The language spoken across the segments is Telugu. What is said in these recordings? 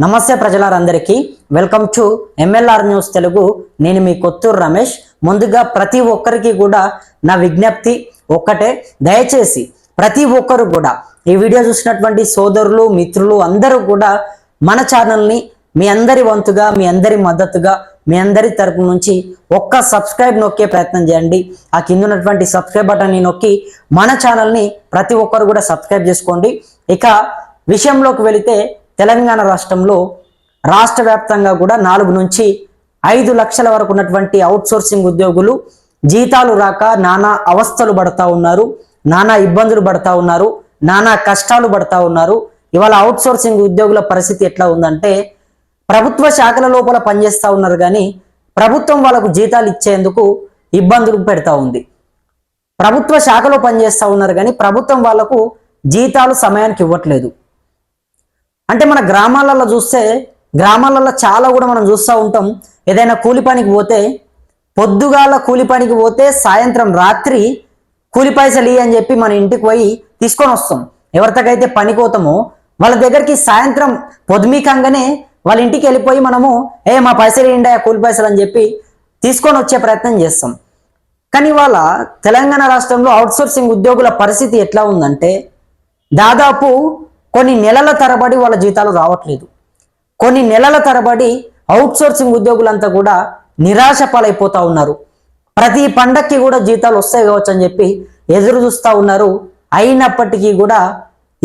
నమస్తే ప్రజలందరికీ welcome to MLR news Telugu. నేను మీ కొత్తూరు రమేష్. ముందుగా ప్రతి ఒక్కరికి కూడా నా విజ్ఞప్తి ఒక్కటే, దయచేసి ప్రతి ఒక్కరు కూడా ఈ వీడియో చూసినటువంటి సోదరులు మిత్రులు అందరూ కూడా మన ఛానల్ని మీ అందరి వంతుగా మీ అందరి మద్దతుగా మీ అందరి తరపు నుంచి ఒక్క సబ్స్క్రైబ్ నొక్కే ప్రయత్నం చేయండి. ఆ కింద ఉన్నటువంటి సబ్స్క్రైబ్ బటన్ని నొక్కి మన ఛానల్ని ప్రతి ఒక్కరు కూడా సబ్స్క్రైబ్ చేసుకోండి. ఇక విషయంలోకి వెళితే తెలంగాణ రాష్ట్రంలో రాష్ట్ర వ్యాప్తంగా కూడా 4 నుంచి 5 లక్షల వరకు ఉన్నటువంటి అవుట్సోర్సింగ్ ఉద్యోగులు జీతాలు రాక నానా అవస్థలు పడతా ఉన్నారు, నానా ఇబ్బందులు పడతా ఉన్నారు, నానా కష్టాలు పడతా ఉన్నారు. ఇవాళ అవుట్సోర్సింగ్ ఉద్యోగుల పరిస్థితి ఎట్లా ఉందంటే, ప్రభుత్వ శాఖల లోపల పనిచేస్తూ ఉన్నారు కానీ ప్రభుత్వం వాళ్ళకు జీతాలు ఇచ్చేందుకు ఇబ్బందులు పెడతా ఉంది. ప్రభుత్వ శాఖలో పనిచేస్తూ ఉన్నారు కానీ ప్రభుత్వం వాళ్ళకు జీతాలు సమయానికి ఇవ్వట్లేదు. అంటే మన గ్రామాలలో చూస్తే, గ్రామాలలో చాలా కూడా మనం చూస్తూ ఉంటాం, ఏదైనా కూలి పనికి పోతే పొద్దుగాల కూలి పనికి పోతే సాయంత్రం రాత్రి కూలి పైసలు అని చెప్పి మన ఇంటికి పోయి తీసుకొని వస్తాం. ఎవరితోకైతే పనికి పోతామో వాళ్ళ దగ్గరికి సాయంత్రం పొద్దుమీకంగానే వాళ్ళ ఇంటికి వెళ్ళిపోయి మనము మా పైసలు ఏంటా కూలి పైసలు అని చెప్పి తీసుకొని వచ్చే ప్రయత్నం చేస్తాం. కానీ వాళ్ళ తెలంగాణ రాష్ట్రంలో అవుట్సోర్సింగ్ ఉద్యోగుల పరిస్థితి ఎట్లా ఉందంటే, దాదాపు కొన్ని నెలల తరబడి వాళ్ళ జీతాలు రావట్లేదు. కొన్ని నెలల తరబడి అవుట్సోర్సింగ్ ఉద్యోగులంతా కూడా నిరాశ పాలైపోతా ఉన్నారు. ప్రతి పండక్కి కూడా జీతాలు వస్తాయి కావచ్చు అని చెప్పి ఎదురు చూస్తూ ఉన్నారు. అయినప్పటికీ కూడా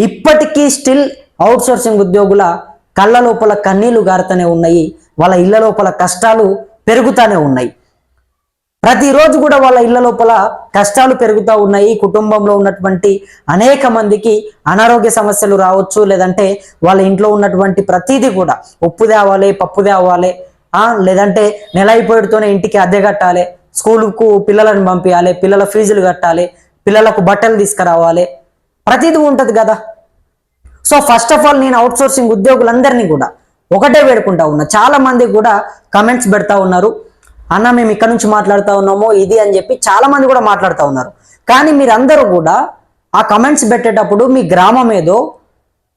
ఇప్పటికీ స్టిల్ అవుట్సోర్సింగ్ ఉద్యోగుల కళ్ళ లోపల కన్నీళ్లు గారుతూనే ఉన్నాయి, వాళ్ళ ఇళ్ల లోపల కష్టాలు పెరుగుతూనే ఉన్నాయి. ప్రతిరోజు కూడా వాళ్ళ ఇళ్ల లోపల కష్టాలు పెరుగుతూ ఉన్నాయి. కుటుంబంలో ఉన్నటువంటి అనేక మందికి అనారోగ్య సమస్యలు రావచ్చు, లేదంటే వాళ్ళ ఇంట్లో ఉన్నటువంటి ప్రతిదీ కూడా ఉప్పు తేవాలి, పప్పు తేవాలి, లేదంటే నెల అయిపోయితోనే ఇంటికి అద్దె కట్టాలి, స్కూలుకు పిల్లలను పంపించాలి, పిల్లల ఫీజులు కట్టాలి, పిల్లలకు బట్టలు తీసుకురావాలి, ప్రతిదీ ఉంటుంది కదా. సో ఫస్ట్ ఆఫ్ ఆల్ నేను అవుట్సోర్సింగ్ ఉద్యోగులందరినీ కూడా ఒకటే వేడుకుంటా ఉన్నా. చాలా మంది కూడా కమెంట్స్ పెడతా ఉన్నారు, అన్న మేము ఇక్కడ నుంచి మాట్లాడుతూ ఉన్నామో ఇది అని చెప్పి చాలా మంది కూడా మాట్లాడుతూ ఉన్నారు. కానీ మీరందరూ కూడా ఆ కమెంట్స్ పెట్టేటప్పుడు మీ గ్రామం ఏదో,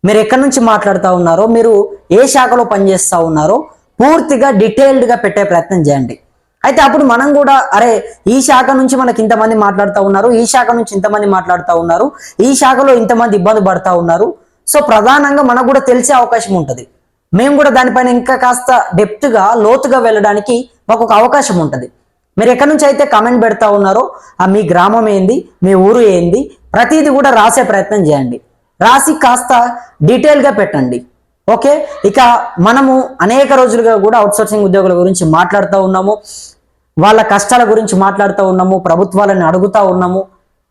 మీరు ఎక్కడి నుంచి మాట్లాడుతూ ఉన్నారో, మీరు ఏ శాఖలో పనిచేస్తూ ఉన్నారో పూర్తిగా డీటెయిల్డ్గా పెట్టే ప్రయత్నం చేయండి. అయితే అప్పుడు మనం కూడా అరే ఈ శాఖ నుంచి మనకి ఇంతమంది మాట్లాడుతూ ఉన్నారు, ఈ శాఖ నుంచి ఇంతమంది మాట్లాడుతూ ఉన్నారు, ఈ శాఖలో ఇంతమంది ఇబ్బంది పడుతూ ఉన్నారు, సో ప్రధానంగా మనకు కూడా తెలిసే అవకాశం ఉంటుంది. మేము కూడా దానిపైన ఇంకా కాస్త డెప్త్గా లోతుగా వెళ్ళడానికి మాకు ఒక అవకాశం ఉంటుంది. మీరు ఎక్కడి నుంచి అయితే కమెంట్ పెడతా ఉన్నారో మీ గ్రామం ఏంది, మీ ఊరు ఏంది, ప్రతిదీ కూడా రాసే ప్రయత్నం చేయండి. రాసి కాస్త డీటెయిల్గా పెట్టండి. ఓకే, ఇక మనము అనేక రోజులుగా కూడా అవుట్సోర్సింగ్ ఉద్యోగుల గురించి మాట్లాడుతూ ఉన్నాము, వాళ్ళ కష్టాల గురించి మాట్లాడుతూ ఉన్నాము, ప్రభుత్వాలను అడుగుతూ ఉన్నాము.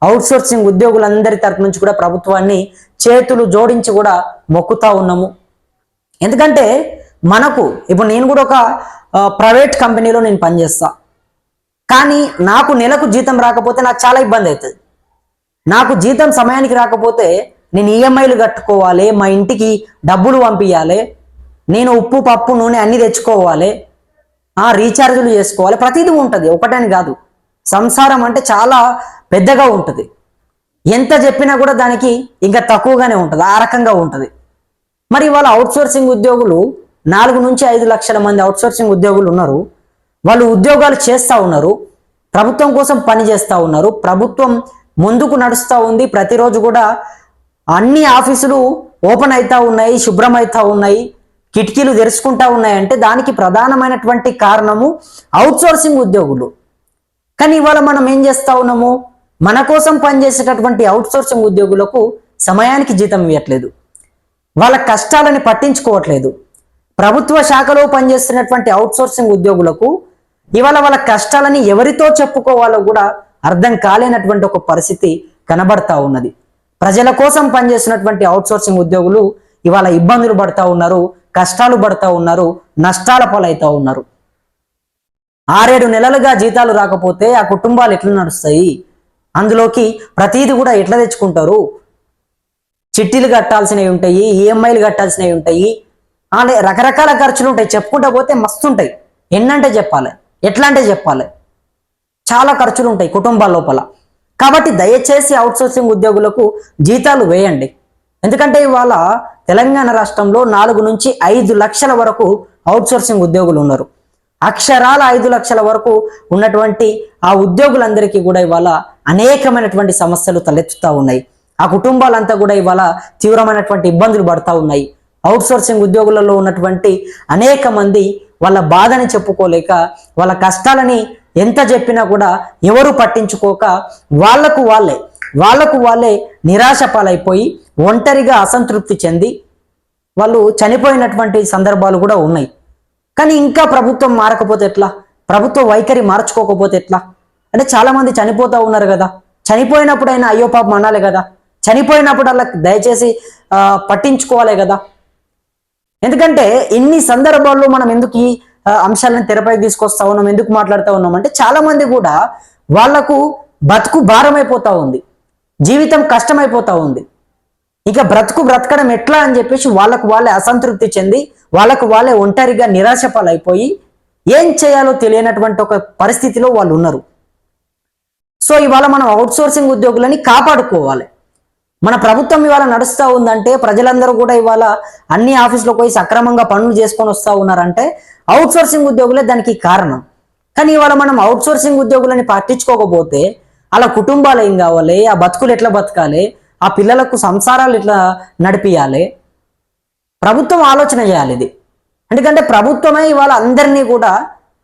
అవుట్సోర్సింగ్ ఉద్యోగులందరి తరపు నుంచి కూడా ప్రభుత్వాన్ని చేతులు జోడించి కూడా మొక్కుతూ ఉన్నాము. ఎందుకంటే మనకు ఇప్పుడు నేను కూడా ఒక ప్రైవేట్ కంపెనీలో నేను పనిచేస్తా, కానీ నాకు నెలకు జీతం రాకపోతే నాకు చాలా ఇబ్బంది అవుతుంది. నాకు జీతం సమయానికి రాకపోతే నేను ఈఎంఐలు కట్టుకోవాలి, మా ఇంటికి డబ్బులు పంపించాలి, నేను ఉప్పు పప్పు నూనె అన్నీ తెచ్చుకోవాలి, రీఛార్జులు చేసుకోవాలి, ప్రతిదీ ఉంటుంది. ఒకటని కాదు, సంసారం అంటే చాలా పెద్దగా ఉంటుంది. ఎంత చెప్పినా కూడా దానికి ఇంకా తక్కువగానే ఉంటుంది, ఆ రకంగా ఉంటుంది. మరి వాళ్ళ అవుట్సోర్సింగ్ ఉద్యోగులు 4 నుంచి 5 లక్షల మంది అవుట్సోర్సింగ్ ఉద్యోగులు ఉన్నారు. వాళ్ళు ఉద్యోగాలు చేస్తూ ఉన్నారు, ప్రభుత్వం కోసం పని చేస్తూ ఉన్నారు, ప్రభుత్వం ముందుకు నడుస్తూ ఉంది. ప్రతిరోజు కూడా అన్ని ఆఫీసులు ఓపెన్ అవుతూ ఉన్నాయి, శుభ్రం అవుతూ ఉన్నాయి, కిటికీలు తెరుచుకుంటూ ఉన్నాయి. అంటే దానికి ప్రధానమైనటువంటి కారణము అవుట్సోర్సింగ్ ఉద్యోగులు. కానీ ఇవాళ మనం ఏం చేస్తూ ఉన్నాము, మన కోసం పనిచేసేటటువంటి అవుట్సోర్సింగ్ ఉద్యోగులకు సమయానికి జీతం ఇవ్వట్లేదు, వాళ్ళ కష్టాలని పట్టించుకోవట్లేదు. ప్రభుత్వ శాఖలో పనిచేస్తున్నటువంటి అవుట్సోర్సింగ్ ఉద్యోగులకు ఇవాళ వాళ్ళ కష్టాలని ఎవరితో చెప్పుకోవాలో కూడా అర్థం కాలేనటువంటి ఒక పరిస్థితి కనబడతా ఉన్నది. ప్రజల కోసం పనిచేస్తున్నటువంటి అవుట్సోర్సింగ్ ఉద్యోగులు ఇవాళ ఇబ్బందులు పడతా ఉన్నారు, కష్టాలు పడతా ఉన్నారు, నష్టాల పాలవుతా ఉన్నారు. 6-7 నెలలుగా జీతాలు రాకపోతే ఆ కుటుంబాలు ఎట్లా నడుస్తాయి, అందులోకి ప్రతిదీ కూడా ఎట్లా తెచ్చుకుంటారు, చిట్టీలు కట్టాల్సినవి ఉంటాయి, ఈఎంఐలు కట్టాల్సినవి ఉంటాయి, రకరకాల ఖర్చులు ఉంటాయి. చెప్పుకుంటా పోతే మస్తు ఉంటాయి. ఎన్నంటే చెప్పాలి, ఎట్లా అంటే చెప్పాలి, చాలా ఖర్చులు ఉంటాయి కుటుంబాల లోపల. కాబట్టి దయచేసి అవుట్సోర్సింగ్ ఉద్యోగులకు జీతాలు వేయండి. ఎందుకంటే ఇవాళ తెలంగాణ రాష్ట్రంలో 4 నుంచి 5 లక్షల వరకు అవుట్సోర్సింగ్ ఉద్యోగులు ఉన్నారు. అక్షరాల 5 లక్షల వరకు ఉన్నటువంటి ఆ ఉద్యోగులందరికీ కూడా ఇవాళ అనేకమైనటువంటి సమస్యలు తలెత్తుతూ ఉన్నాయి. ఆ కుటుంబాలంతా కూడా ఇవాళ తీవ్రమైనటువంటి ఇబ్బందులు పడతా ఉన్నాయి. అవుట్సోర్సింగ్ ఉద్యోగులలో ఉన్నటువంటి అనేక మంది వాళ్ళ బాధని చెప్పుకోలేక, వాళ్ళ కష్టాలని ఎంత చెప్పినా కూడా ఎవరు పట్టించుకోక వాళ్ళకు వాళ్ళే నిరాశ పాలైపోయి ఒంటరిగా అసంతృప్తి చెంది వాళ్ళు చనిపోయినటువంటి సందర్భాలు కూడా ఉన్నాయి. కానీ ఇంకా ప్రభుత్వం మారకపోతే ఎట్లా? ప్రభుత్వ వైఖరి మార్చుకోకపోతే ఎట్లా? అంటే చాలా మంది చనిపోతూ ఉన్నారు కదా, చనిపోయినప్పుడైనా అయ్యో పాపం అనాలి కదా, చనిపోయినప్పుడు అలా దయచేసి పట్టించుకోవాలి కదా. ఎందుకంటే ఇన్ని సందర్భాల్లో మనం ఎందుకు ఈ అంశాలను తెరపై తీసుకొస్తా ఉన్నాం, ఎందుకు మాట్లాడుతూ ఉన్నాం అంటే చాలా మంది కూడా వాళ్లకు బతుకు భారం అయిపోతా ఉంది, జీవితం కష్టమైపోతా ఉంది. ఇక బ్రతకడం ఎట్లా అని చెప్పేసి వాళ్ళకు వాళ్ళే అసంతృప్తి చెంది వాళ్ళకు వాళ్ళే ఒంటరిగా నిరాశ పాలైపోయి ఏం చేయాలో తెలియనటువంటి ఒక పరిస్థితిలో వాళ్ళు ఉన్నారు. సో ఇవాళ మనం అవుట్సోర్సింగ్ ఉద్యోగులని కాపాడుకోవాలి. మన ప్రభుత్వం ఇవాళ నడుస్తూ ఉందంటే, ప్రజలందరూ కూడా ఇవాళ అన్ని ఆఫీసులకు పోయి సక్రమంగా పనులు చేసుకొని వస్తూ ఉన్నారంటే అవుట్సోర్సింగ్ ఉద్యోగులే దానికి కారణం. కానీ ఇవాళ మనం అవుట్సోర్సింగ్ ఉద్యోగులని పట్టించుకోకపోతే అలా కుటుంబాలు ఏం కావాలి, ఆ బతుకులు ఎట్లా బతకాలి, ఆ పిల్లలకు సంసారాలు ఎట్లా నడిపియాలి, ప్రభుత్వం ఆలోచన చేయాలి ఇది. ఎందుకంటే ప్రభుత్వమే ఇవాళ అందరినీ కూడా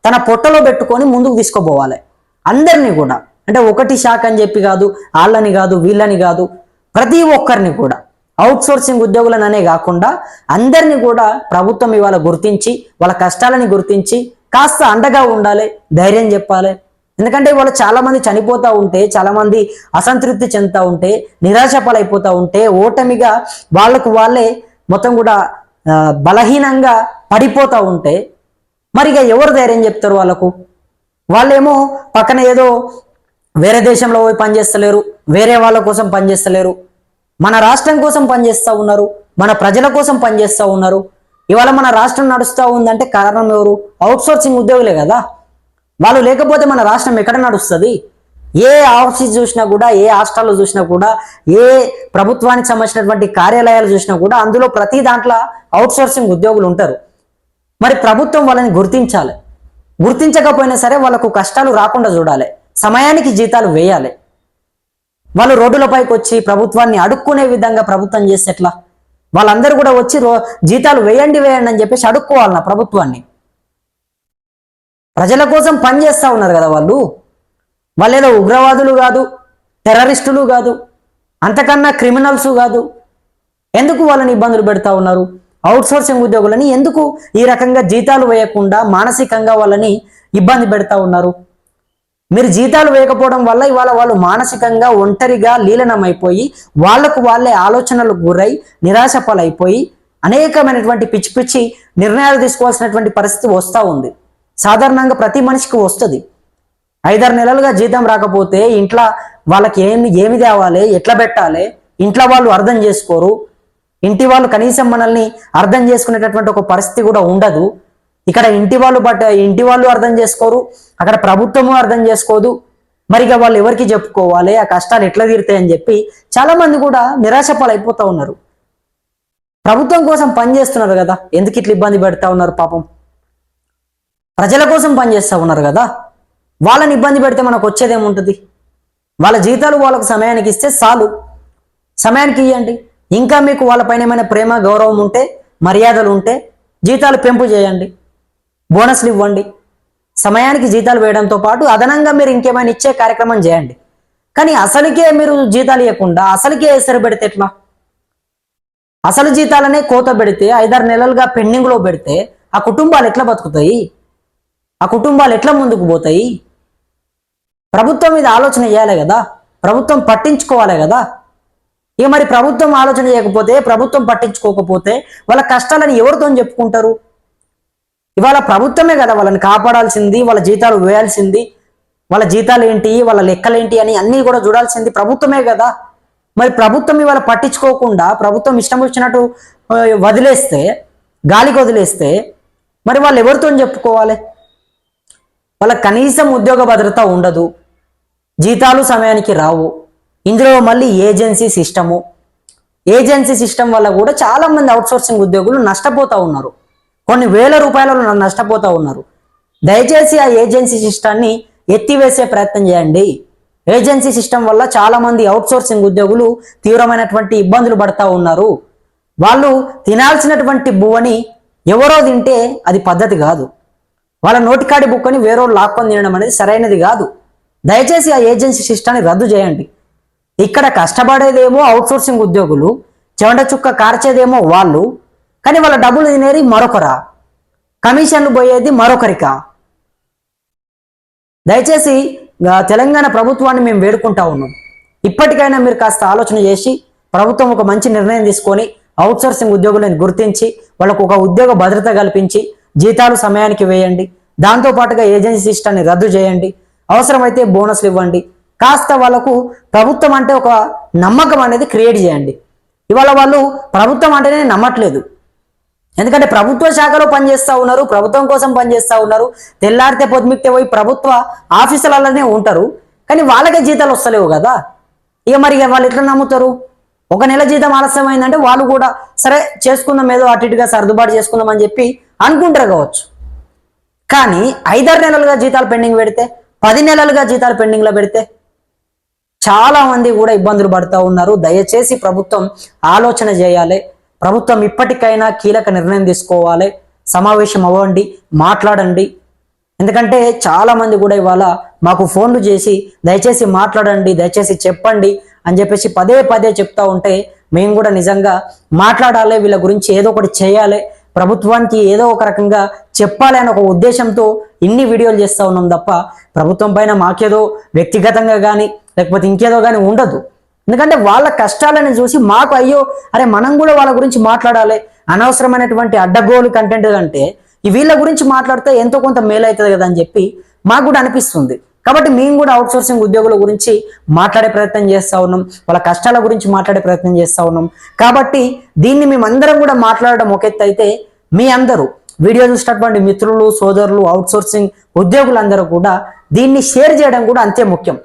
తన పొట్టలో పెట్టుకొని ముందుకు తీసుకోపోవాలి. అందరినీ కూడా, అంటే ఒకటి శాఖ అని చెప్పి కాదు, వాళ్ళని కాదు వీళ్ళని కాదు, ప్రతి ఒక్కరిని కూడా అవుట్సోర్సింగ్ ఉద్యోగులననే కాకుండా అందరినీ కూడా ప్రభుత్వం ఇవాళ గుర్తించి వాళ్ళ కష్టాలని గుర్తించి కాస్త అండగా ఉండాలి, ధైర్యం చెప్పాలి. ఎందుకంటే ఇవాళ చాలా మంది చనిపోతూ ఉంటే, చాలా మంది అసంతృప్తి చెందుతూ ఉంటే, నిరాశ పాలైపోతూ ఉంటే, ఓటమిగా వాళ్ళకు వాళ్ళే మొత్తం కూడా బలహీనంగా పడిపోతూ ఉంటే మరిగా ఎవరు ధైర్యం చెప్తారు వాళ్ళకు? వాళ్ళేమో పక్కన ఏదో వేరే దేశంలో పోయి పనిచేస్తలేరు, వేరే వాళ్ళ కోసం పనిచేస్తలేరు, మన రాష్ట్రం కోసం పనిచేస్తూ ఉన్నారు, మన ప్రజల కోసం పనిచేస్తూ ఉన్నారు. ఇవాళ మన రాష్ట్రం నడుస్తూ ఉందంటే కారణం ఎవరు? అవుట్సోర్సింగ్ ఉద్యోగులే కదా. వాళ్ళు లేకపోతే మన రాష్ట్రం ఎక్కడ నడుస్తుంది? ఏ ఆఫీస్ చూసినా కూడా, ఏ హాస్టల్లో చూసినా కూడా, ఏ ప్రభుత్వానికి సంబంధించినటువంటి కార్యాలయాలు చూసినా కూడా అందులో ప్రతి దాంట్లో అవుట్సోర్సింగ్ ఉద్యోగులు ఉంటారు. మరి ప్రభుత్వం వాళ్ళని గుర్తించాలి. గుర్తించకపోయినా సరే వాళ్ళకు కష్టాలు రాకుండా చూడాలి, సమయానికి జీతాలు వేయాలి. వాళ్ళు రోడ్డులపైకి వచ్చి ప్రభుత్వాన్ని అడుక్కునే విధంగా ప్రభుత్వం చేస్తే ఎట్లా? వాళ్ళందరూ కూడా వచ్చి జీతాలు వేయండి అని చెప్పేసి అడుక్కోవాలి నా ప్రభుత్వాన్ని. ప్రజల కోసం పనిచేస్తూ ఉన్నారు కదా వాళ్ళు ఏదో ఉగ్రవాదులు కాదు, టెర్రరిస్టులు కాదు, అంతకన్నా క్రిమినల్స్ కాదు. ఎందుకు వాళ్ళని ఇబ్బందులు పెడతా ఉన్నారు? అవుట్సోర్సింగ్ ఉద్యోగులని ఎందుకు ఈ రకంగా జీతాలు వేయకుండా మానసికంగా వాళ్ళని ఇబ్బంది పెడతా ఉన్నారు? మీరు జీతాలు వేయకపోవడం వల్ల ఇవాళ వాళ్ళు మానసికంగా ఒంటరిగా లీలనమైపోయి వాళ్లకు వాళ్ళే ఆలోచనలకు గురై నిరాశ పాలైపోయి అనేకమైనటువంటి పిచ్చి పిచ్చి నిర్ణయాలు తీసుకోవాల్సినటువంటి పరిస్థితి వస్తూ ఉంది. సాధారణంగా ప్రతి మనిషికి వస్తుంది. 5-6 నెలలుగా జీతం రాకపోతే ఇంట్లో వాళ్ళకి ఏమి తేవాలి, ఎట్లా పెట్టాలి, ఇంట్లో వాళ్ళు అర్థం చేసుకోరు. ఇంటి వాళ్ళు కనీసం మనల్ని అర్థం చేసుకునేటటువంటి ఒక పరిస్థితి కూడా ఉండదు. ఇక్కడ ఇంటి వాళ్ళు అర్థం చేసుకోరు, అక్కడ ప్రభుత్వము అర్థం చేసుకోదు. మరిగా వాళ్ళు ఎవరికి చెప్పుకోవాలి, ఆ కష్టాలు ఎట్లా తీరుతాయని చెప్పి చాలా మంది కూడా నిరాశ పాలైపోతూ ఉన్నారు. ప్రభుత్వం కోసం పనిచేస్తున్నారు కదా, ఎందుకు ఇట్లా ఇబ్బంది పెడతా ఉన్నారు? పాపం ప్రజల కోసం పనిచేస్తూ ఉన్నారు కదా, వాళ్ళని ఇబ్బంది పెడితే మనకు వచ్చేదేముంటుంది? వాళ్ళ జీతాలు వాళ్ళకు సమయానికి ఇస్తే చాలు, సమయానికి ఇవ్వండి. ఇంకా మీకు వాళ్ళపైన ఏమైనా ప్రేమ గౌరవం ఉంటే, మర్యాదలు ఉంటే జీతాలు పెంపు చేయండి, బోనస్లు ఇవ్వండి. సమయానికి జీతాలు వేయడంతో పాటు అదనంగా మీరు ఇంకేమైనా ఇచ్చే కార్యక్రమం చేయండి. కానీ అసలుకే మీరు జీతాలు ఇవ్వకుండా అసలుకే ఎసరు పెడితే ఎట్లా? అసలు జీతాలనే కోత పెడితే 5-6 నెలలుగా పెండింగ్లో పెడితే ఆ కుటుంబాలు ఎట్లా బతుకుతాయి? ఆ కుటుంబాలు ఎట్లా ముందుకు పోతాయి? ప్రభుత్వం మీద ఆలోచన చేయాలి కదా, ప్రభుత్వం పట్టించుకోవాలి కదా. ఇక మరి ప్రభుత్వం ఆలోచన చేయకపోతే, ప్రభుత్వం పట్టించుకోకపోతే వాళ్ళ కష్టాలను ఎవరితో చెప్పుకుంటారు? ఇవాళ ప్రభుత్వమే కదా వాళ్ళని కాపాడాల్సింది, వాళ్ళ జీతాలు వేయాల్సింది, వాళ్ళ జీతాలు ఏంటి, వాళ్ళ లెక్కలేంటి అని అన్నీ కూడా చూడాల్సింది ప్రభుత్వమే కదా. మరి ప్రభుత్వం ఇవాళ పట్టించుకోకుండా ప్రభుత్వం ఇష్టం వచ్చినట్టు వదిలేస్తే, గాలికి వదిలేస్తే మరి వాళ్ళు ఎవరితో చెప్పుకోవాలి? వాళ్ళ కనీసం ఉద్యోగ భద్రత ఉండదు, జీతాలు సమయానికి రావు, ఇందులో మళ్ళీ ఏజెన్సీ సిస్టము, ఏజెన్సీ సిస్టమ్ వల్ల కూడా చాలా మంది అవుట్సోర్సింగ్ ఉద్యోగులు నష్టపోతూ ఉన్నారు, కొన్ని వేల రూపాయలలో నష్టపోతూ ఉన్నారు. దయచేసి ఆ ఏజెన్సీ సిస్టాన్ని ఎత్తివేసే ప్రయత్నం చేయండి. ఏజెన్సీ సిస్టమ్ వల్ల చాలా మంది అవుట్సోర్సింగ్ ఉద్యోగులు తీవ్రమైనటువంటి ఇబ్బందులు పడతా ఉన్నారు. వాళ్ళు తినాల్సినటువంటి బువ్వని ఎవరో తింటే అది పద్ధతి కాదు. వాళ్ళ నోటికాడి బుక్కని వేరే లాక్కొని తినడం అనేది సరైనది కాదు. దయచేసి ఆ ఏజెన్సీ సిస్టాన్ని రద్దు చేయండి. ఇక్కడ కష్టపడేదేమో అవుట్సోర్సింగ్ ఉద్యోగులు, చెమట చుక్క కార్చేదేమో వాళ్ళు, కానీ వాళ్ళ డబ్బులు తినేది మరొకరా, కమిషన్లు పోయేది మరొకరికా? దయచేసి తెలంగాణ ప్రభుత్వాన్ని మేము వేడుకుంటా ఉన్నాం, ఇప్పటికైనా మీరు కాస్త ఆలోచన చేసి ప్రభుత్వం ఒక మంచి నిర్ణయం తీసుకొని అవుట్సోర్సింగ్ ఉద్యోగులను గుర్తించి వాళ్ళకు ఒక ఉద్యోగ భద్రత కల్పించి జీతాలు సమయానికి వేయండి. దాంతోపాటుగా ఏజెన్సీ సిస్టాన్ని రద్దు చేయండి. అవసరమైతే బోనస్లు ఇవ్వండి. కాస్త వాళ్ళకు ప్రభుత్వం అంటే ఒక నమ్మకం అనేది క్రియేట్ చేయండి. ఇవాళ వాళ్ళు ప్రభుత్వం అంటేనే నమ్మట్లేదు. ఎందుకంటే ప్రభుత్వ శాఖలో పనిచేస్తూ ఉన్నారు, ప్రభుత్వం కోసం పనిచేస్తూ ఉన్నారు. తెల్లారితే పొద్దుమిక్తే పోయి ప్రభుత్వ ఆఫీసులలోనే ఉంటారు, కానీ వాళ్ళకే జీతాలు వస్తలేవు కదా. ఇక మరి వాళ్ళు ఎట్లా నమ్ముతారు? ఒక నెల జీతం ఆలస్యమైందంటే వాళ్ళు కూడా సరే చేసుకుందాం, ఏదో అటు ఇటుగా సర్దుబాటు చేసుకుందాం అని చెప్పి అనుకుంటారు కావచ్చు. కానీ 5-6 నెలలుగా జీతాలు పెండింగ్ పెడితే, 10 నెలలుగా జీతాలు పెండింగ్లో పెడితే చాలా మంది కూడా ఇబ్బందులు పడుతూ ఉన్నారు. దయచేసి ప్రభుత్వం ఆలోచన చేయాలి. ప్రభుత్వం ఇప్పటికైనా కీలక నిర్ణయం తీసుకోవాలి. సమావేశం అవ్వండి, మాట్లాడండి. ఎందుకంటే చాలా మంది కూడా ఇవాళ మాకు ఫోన్లు చేసి దయచేసి మాట్లాడండి, దయచేసి చెప్పండి అని చెప్పేసి పదే పదే చెప్తా ఉంటే మేము కూడా నిజంగా మాట్లాడాలి, వీళ్ళ గురించి ఏదో ఒకటి చేయాలి, ప్రభుత్వానికి ఏదో ఒక రకంగా చెప్పాలి అనే ఒక ఉద్దేశంతో ఇన్ని వీడియోలు చేస్తూ ఉన్నాం తప్ప ప్రభుత్వం పైన మాకేదో వ్యక్తిగతంగా కానీ లేకపోతే ఇంకేదో కానీ ఉండదు. ఎందుకంటే వాళ్ళ కష్టాలను చూసి మాకు అయ్యో అరే మనం కూడా వాళ్ళ గురించి మాట్లాడాలి, అనవసరమైనటువంటి అడ్డగోలు కంటెంట్ అంటే వీళ్ళ గురించి మాట్లాడితే ఎంతో కొంత మేలు అవుతుంది కదా అని చెప్పి మాకు కూడా అనిపిస్తుంది. కాబట్టి మేము కూడా అవుట్సోర్సింగ్ ఉద్యోగుల గురించి మాట్లాడే ప్రయత్నం చేస్తూ ఉన్నాం, వాళ్ళ కష్టాల గురించి మాట్లాడే ప్రయత్నం చేస్తూ ఉన్నాం. కాబట్టి దీన్ని మేమందరం కూడా మాట్లాడడం ఒక ఎత్తు అయితే, మీ అందరూ వీడియో చూసినటువంటి మిత్రులు, సోదరులు, అవుట్సోర్సింగ్ ఉద్యోగులందరూ కూడా దీన్ని షేర్ చేయడం కూడా అంతే ముఖ్యం.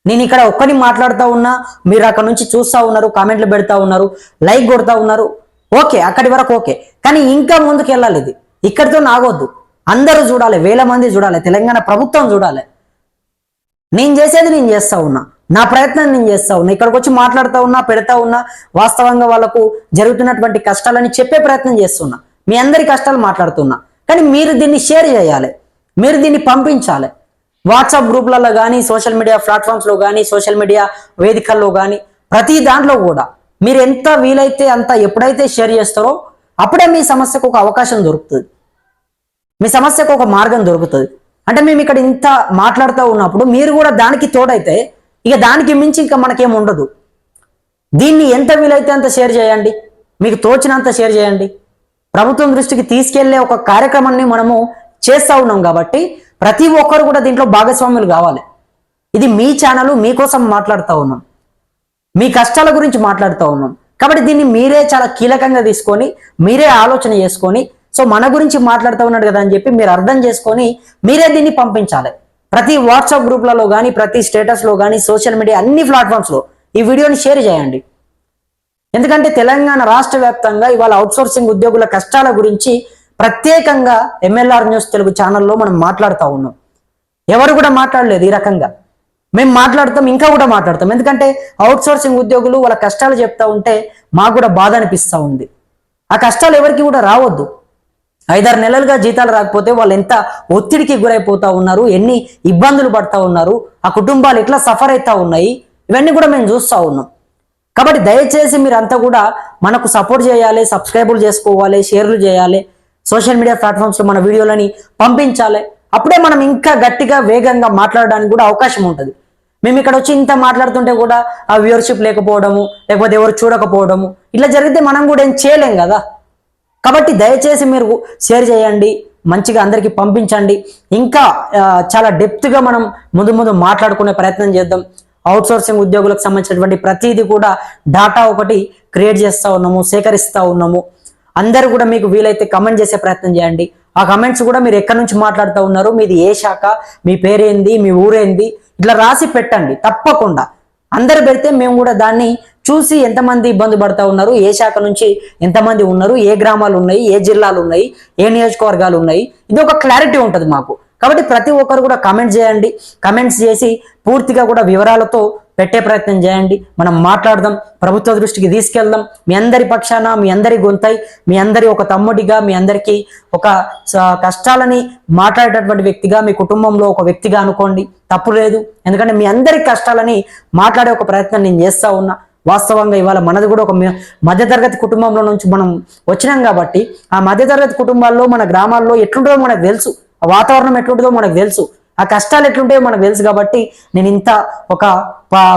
నేను ఇక్కడ ఒక్కని మాట్లాడుతూ ఉన్నా, మీరు అక్కడ నుంచి చూస్తూ ఉన్నారు, కామెంట్లు పెడతా ఉన్నారు, లైక్ కొడతా ఉన్నారు, ఓకే, అక్కడి వరకు ఓకే. కానీ ఇంకా ముందుకు వెళ్ళాలి. ఇది ఇక్కడితో నాగొద్దు. అందరూ చూడాలి, వేల మంది చూడాలి, తెలంగాణ ప్రభుత్వం చూడాలి. నేను చేసేది నేను చేస్తా ఉన్నా, నా ప్రయత్నం నేను చేస్తా ఉన్నా, ఇక్కడికి వచ్చి మాట్లాడుతూ ఉన్నా, పెడతా ఉన్నా, వాస్తవంగా వాళ్ళకు జరుగుతున్నటువంటి కష్టాలని చెప్పే ప్రయత్నం చేస్తున్నా, మీ అందరి కష్టాలు మాట్లాడుతున్నా. కానీ మీరు దీన్ని షేర్ చేయాలి, మీరు దీన్ని పంపించాలి. వాట్సాప్ గ్రూప్లలో కానీ, సోషల్ మీడియా ప్లాట్ఫామ్స్లో కానీ, సోషల్ మీడియా వేదికల్లో కానీ, ప్రతి దాంట్లో కూడా మీరు ఎంత వీలైతే అంత ఎప్పుడైతే షేర్ చేస్తారో అప్పుడే మీ సమస్యకు ఒక అవకాశం దొరుకుతుంది, మీ సమస్యకు ఒక మార్గం దొరుకుతుంది. అంటే మేము ఇక్కడ ఇంత మాట్లాడుతూ ఉన్నప్పుడు మీరు కూడా దానికి తోడైతే ఇక దానికి మించి ఇంకా మనకేం ఉండదు. దీన్ని ఎంత వీలైతే అంత షేర్ చేయండి, మీకు తోచినంత షేర్ చేయండి. ప్రభుత్వం దృష్టికి తీసుకెళ్లే ఒక కార్యక్రమాన్ని మనము చేస్తూ ఉన్నాం కాబట్టి ప్రతి ఒక్కరు కూడా దీంట్లో భాగస్వాములు కావాలి. ఇది మీ ఛానల్, మీకోసం మాట్లాడుతూ ఉన్నాం, మీ కష్టాల గురించి మాట్లాడుతూ ఉన్నాం. కాబట్టి దీన్ని మీరే చాలా కీలకంగా తీసుకొని మీరే ఆలోచన చేసుకొని, సో మన గురించి మాట్లాడుతూ ఉన్నాడు కదా అని చెప్పి మీరు అర్థం చేసుకొని మీరే దీన్ని పంపించాలి. ప్రతి వాట్సాప్ గ్రూప్లలో కానీ, ప్రతి స్టేటస్లో కానీ, సోషల్ మీడియా అన్ని ప్లాట్ఫామ్స్లో ఈ వీడియోని షేర్ చేయండి. ఎందుకంటే తెలంగాణ రాష్ట్ర వ్యాప్తంగా ఇవాళ అవుట్సోర్సింగ్ ఉద్యోగుల కష్టాల గురించి ప్రత్యేకంగా MLR న్యూస్ తెలుగు ఛానల్లో మనం మాట్లాడుతూ ఉన్నాం. ఎవరు కూడా మాట్లాడలేదు ఈ రకంగా. మేము మాట్లాడతాం, ఇంకా కూడా మాట్లాడతాం. ఎందుకంటే అవుట్సోర్సింగ్ ఉద్యోగులు వాళ్ళ కష్టాలు చెప్తా ఉంటే మాకు కూడా బాధ అనిపిస్తూ ఉంది. ఆ కష్టాలు ఎవరికి కూడా రావద్దు. 5-6 నెలలుగా జీతాలు రాకపోతే వాళ్ళు ఎంత ఒత్తిడికి గురైపోతా ఉన్నారు, ఎన్ని ఇబ్బందులు పడతా ఉన్నారు, ఆ కుటుంబాలు ఎట్లా సఫర్ అవుతా ఉన్నాయి, ఇవన్నీ కూడా మేము చూస్తూ ఉన్నాం. కాబట్టి దయచేసి మీరంతా కూడా మనకు సపోర్ట్ చేయాలి, సబ్స్క్రైబులు చేసుకోవాలి, షేర్లు చేయాలి, సోషల్ మీడియా ప్లాట్ఫామ్స్లో మన వీడియోలని పంపించాలి. అప్పుడే మనం ఇంకా గట్టిగా వేగంగా మాట్లాడడానికి కూడా అవకాశం ఉంటుంది. మేము ఇక్కడ వచ్చి ఇంత మాట్లాడుతుంటే కూడా ఆ వ్యూవర్షిప్ లేకపోవడము, లేకపోతే ఎవరు చూడకపోవడము, ఇట్లా జరిగితే మనం కూడా ఏం చేయలేం కదా. కాబట్టి దయచేసి మీరు షేర్ చేయండి, మంచిగా అందరికీ పంపించండి. ఇంకా చాలా డెప్త్గా మనం ముందు మాట్లాడుకునే ప్రయత్నం చేద్దాం. అవుట్సోర్సింగ్ ఉద్యోగులకు సంబంధించినటువంటి ప్రతిదీ కూడా డాటా ఒకటి క్రియేట్ చేస్తూ ఉన్నాము, సేకరిస్తూ ఉన్నాము. అందరూ కూడా మీకు వీలైతే కమెంట్ చేసే ప్రయత్నం చేయండి. ఆ కమెంట్స్ కూడా మీరు ఎక్కడి నుంచి మాట్లాడుతూ ఉన్నారు, మీది ఏ శాఖ, మీ పేరేంది, మీ ఊరేంది, ఇట్లా రాసి పెట్టండి. తప్పకుండా అందరు పెడితే మేము కూడా దాన్ని చూసి ఎంతమంది ఇబ్బంది పడతా ఉన్నారు, ఏ శాఖ నుంచి ఎంతమంది ఉన్నారు, ఏ గ్రామాలు ఉన్నాయి, ఏ జిల్లాలు ఉన్నాయి, ఏ నియోజకవర్గాలు ఉన్నాయి, ఇది ఒక క్లారిటీ ఉంటుంది మాకు. కాబట్టి ప్రతి ఒక్కరు కూడా కామెంట్ చేయండి. కామెంట్స్ చేసి పూర్తిగా కూడా వివరాలతో పెట్టే ప్రయత్నం చేయండి. మనం మాట్లాడదాం, ప్రభుత్వ దృష్టికి తీసుకెళ్దాం. మీ అందరి పక్షాన, మీ అందరి గొంతై, మీ అందరి ఒక తమ్ముడిగా, మీ అందరికీ ఒక కష్టాలని మాట్లాడేటటువంటి వ్యక్తిగా, మీ కుటుంబంలో ఒక వ్యక్తిగా అనుకోండి, తప్పు లేదు. ఎందుకంటే మీ అందరి కష్టాలని మాట్లాడే ఒక ప్రయత్నం నేను చేస్తా ఉన్నా. వాస్తవంగా ఇవాళ మనది కూడా ఒక మధ్యతరగతి కుటుంబంలో నుంచి మనం వచ్చినాం కాబట్టి ఆ మధ్యతరగతి కుటుంబాల్లో మన గ్రామాల్లో ఎట్లుంటుందో మనకు తెలుసు, ఆ వాతావరణం ఎట్లుంటుందో మనకు తెలుసు, ఆ కష్టాలు ఎట్లుంటాయో మనకు తెలుసు. కాబట్టి నేను ఇంత ఒక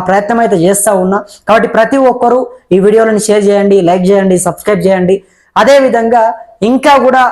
ప్రయత్నం అయితే చేస్తా ఉన్నా. కాబట్టి ప్రతి ఒక్కరూ ఈ వీడియోలను షేర్ చేయండి, లైక్ చేయండి, సబ్స్క్రైబ్ చేయండి. అదేవిధంగా ఇంకా కూడా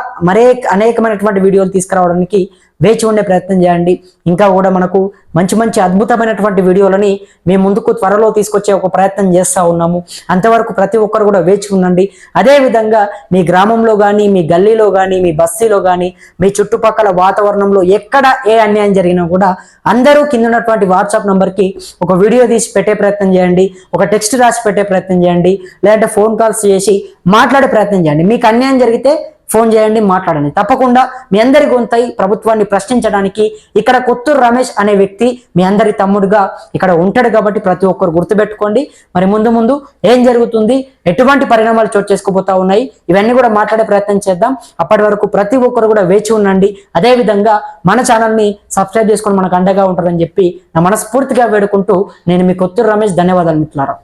అనేకమైనటువంటి వీడియోలు తీసుకురావడానికి వేచి ఉండే ప్రయత్నం చేయండి. ఇంకా కూడా మనకు మంచి మంచి అద్భుతమైనటువంటి వీడియోలని మేము ముందుకు త్వరలో తీసుకొచ్చే ఒక ప్రయత్నం చేస్తూ ఉన్నాము. అంతవరకు ప్రతి ఒక్కరు కూడా వేచి ఉండండి. అదేవిధంగా మీ గ్రామంలో కానీ, మీ గల్లీలో కానీ, మీ బస్తీలో కానీ, మీ చుట్టుపక్కల వాతావరణంలో ఎక్కడ ఏ అన్యాయం జరిగినా కూడా అందరూ కింద ఉన్నటువంటి వాట్సాప్ నంబర్కి ఒక వీడియో తీసి పెట్టే ప్రయత్నం చేయండి, ఒక టెక్స్ట్ రాసి పెట్టే ప్రయత్నం చేయండి, లేదంటే ఫోన్ కాల్స్ చేసి మాట్లాడే ప్రయత్నం చేయండి. మీకు అన్యాయం జరిగితే ఫోన్ చేయండి, మాట్లాడండి. తప్పకుండా మీ అందరి గొంతై ప్రభుత్వాన్ని ప్రశ్నించడానికి ఇక్కడ కొత్తూరు రమేష్ అనే వ్యక్తి మీ అందరి తమ్ముడుగా ఇక్కడ ఉంటాడు. కాబట్టి ప్రతి ఒక్కరు గుర్తుపెట్టుకోండి. మరి ముందు ముందు ఏం జరుగుతుంది, ఎటువంటి పరిణామాలు చోటు చేసుకోబోతా ఉన్నాయి, ఇవన్నీ కూడా మాట్లాడే ప్రయత్నం చేద్దాం. అప్పటి వరకు ప్రతి ఒక్కరు కూడా వేచి ఉండండి. అదేవిధంగా మన ఛానల్ని సబ్స్క్రైబ్ చేసుకొని మనకు అండగా ఉంటారని చెప్పి నా మనస్ఫూర్తిగా వేడుకుంటూ నేను మీ కొత్తూరు రమేష్. ధన్యవాదాలు మిత్రులారా.